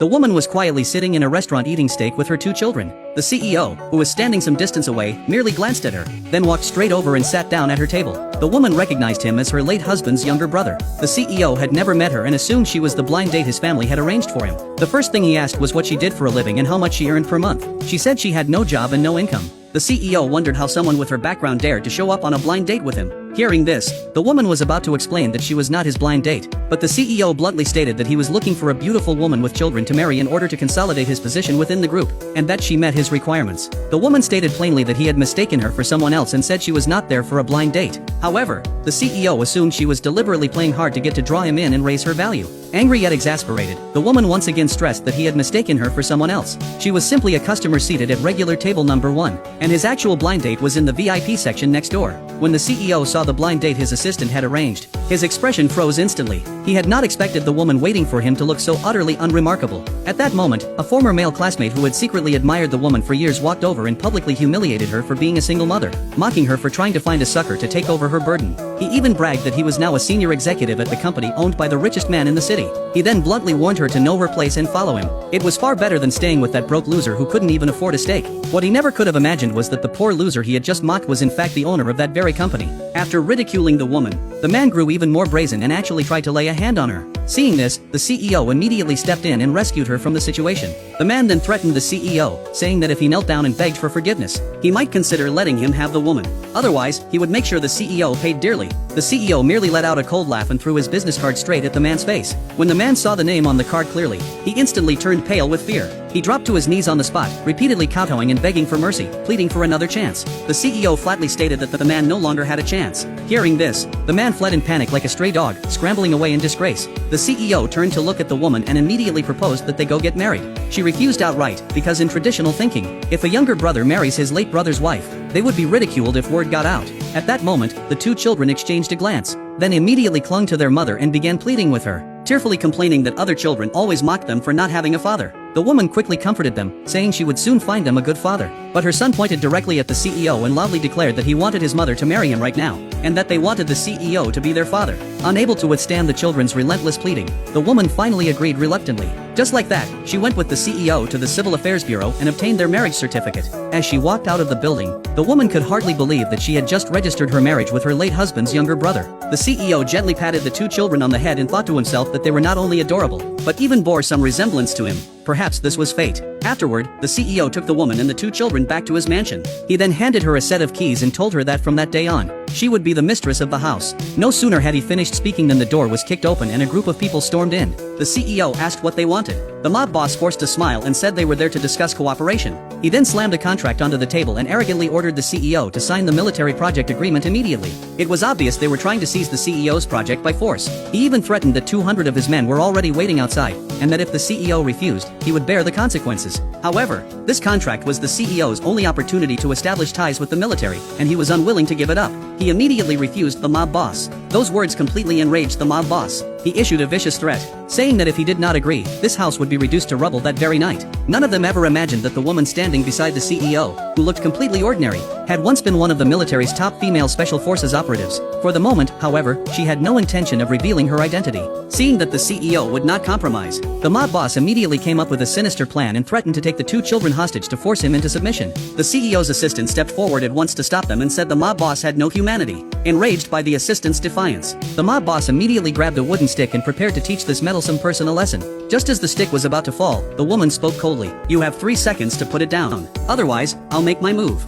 The woman was quietly sitting in a restaurant eating steak with her 2 children. The CEO, who was standing some distance away, merely glanced at her, then walked straight over and sat down at her table. The woman recognized him as her late husband's younger brother. The CEO had never met her and assumed she was the blind date his family had arranged for him. The first thing he asked was what she did for a living and how much she earned per month. She said she had no job and no income. The CEO wondered how someone with her background dared to show up on a blind date with him. Hearing this, the woman was about to explain that she was not his blind date, but the CEO bluntly stated that he was looking for a beautiful woman with children to marry in order to consolidate his position within the group, and that she met his requirements. The woman stated plainly that he had mistaken her for someone else and said she was not there for a blind date. However, the CEO assumed she was deliberately playing hard to get to draw him in and raise her value. Angry yet exasperated, the woman once again stressed that he had mistaken her for someone else. She was simply a customer seated at regular table number 1, and his actual blind date was in the VIP section next door. When the CEO saw the blind date his assistant had arranged, his expression froze instantly. He had not expected the woman waiting for him to look so utterly unremarkable. At that moment, a former male classmate who had secretly admired the woman for years walked over and publicly humiliated her for being a single mother, mocking her for trying to find a sucker to take over her burden. He even bragged that he was now a senior executive at the company owned by the richest man in the city. He then bluntly warned her to know her place and follow him. It was far better than staying with that broke loser who couldn't even afford a steak. What he never could have imagined was that the poor loser he had just mocked was in fact the owner of that very company. After ridiculing the woman, the man grew even more brazen and actually tried to lay a hand on her. Seeing this, the CEO immediately stepped in and rescued her from the situation. The man then threatened the CEO, saying that if he knelt down and begged for forgiveness, he might consider letting him have the woman. Otherwise, he would make sure the CEO paid dearly. The CEO merely let out a cold laugh and threw his business card straight at the man's face. When the man saw the name on the card clearly, he instantly turned pale with fear. He dropped to his knees on the spot, repeatedly kowtowing and begging for mercy, pleading for another chance. The CEO flatly stated that the man no longer had a chance. Hearing this, the man fled in panic like a stray dog, scrambling away in disgrace. The CEO turned to look at the woman and immediately proposed that they go get married. She refused outright, because in traditional thinking, if a younger brother marries his late brother's wife, they would be ridiculed if word got out. At that moment, the 2 children exchanged a glance, then immediately clung to their mother and began pleading with her, tearfully complaining that other children always mocked them for not having a father. The woman quickly comforted them, saying she would soon find them a good father. But her son pointed directly at the CEO and loudly declared that he wanted his mother to marry him right now, and that they wanted the CEO to be their father. Unable to withstand the children's relentless pleading, the woman finally agreed reluctantly. Just like that, she went with the CEO to the Civil Affairs Bureau and obtained their marriage certificate. As she walked out of the building, the woman could hardly believe that she had just registered her marriage with her late husband's younger brother. The CEO gently patted the 2 children on the head and thought to himself that they were not only adorable, but even bore some resemblance to him. Perhaps this was fate. Afterward, the CEO took the woman and the 2 children back to his mansion. He then handed her a set of keys and told her that from that day on, she would be the mistress of the house. No sooner had he finished speaking than the door was kicked open and a group of people stormed in. The CEO asked what they wanted. The mob boss forced a smile and said they were there to discuss cooperation. He then slammed a contract onto the table and arrogantly ordered the CEO to sign the military project agreement immediately. It was obvious they were trying to seize the CEO's project by force. He even threatened that 200 of his men were already waiting outside, and that if the CEO refused, he would bear the consequences. However, this contract was the CEO's only opportunity to establish ties with the military, and he was unwilling to give it up. He immediately refused the mob boss. Those words completely enraged the mob boss. He issued a vicious threat, saying that if he did not agree, this house would be reduced to rubble that very night. None of them ever imagined that the woman standing beside the CEO, who looked completely ordinary, had once been one of the military's top female special forces operatives. For the moment, however, she had no intention of revealing her identity. Seeing that the CEO would not compromise, the mob boss immediately came up with a sinister plan and threatened to take the 2 children hostage to force him into submission. The CEO's assistant stepped forward at once to stop them and said the mob boss had no humanity. Enraged by the assistant's defiance, the mob boss immediately grabbed a wooden stick and prepared to teach this meddlesome person a lesson. Just as the stick was about to fall, the woman spoke coldly. "You have 3 seconds to put it down. Otherwise, I'll make my move."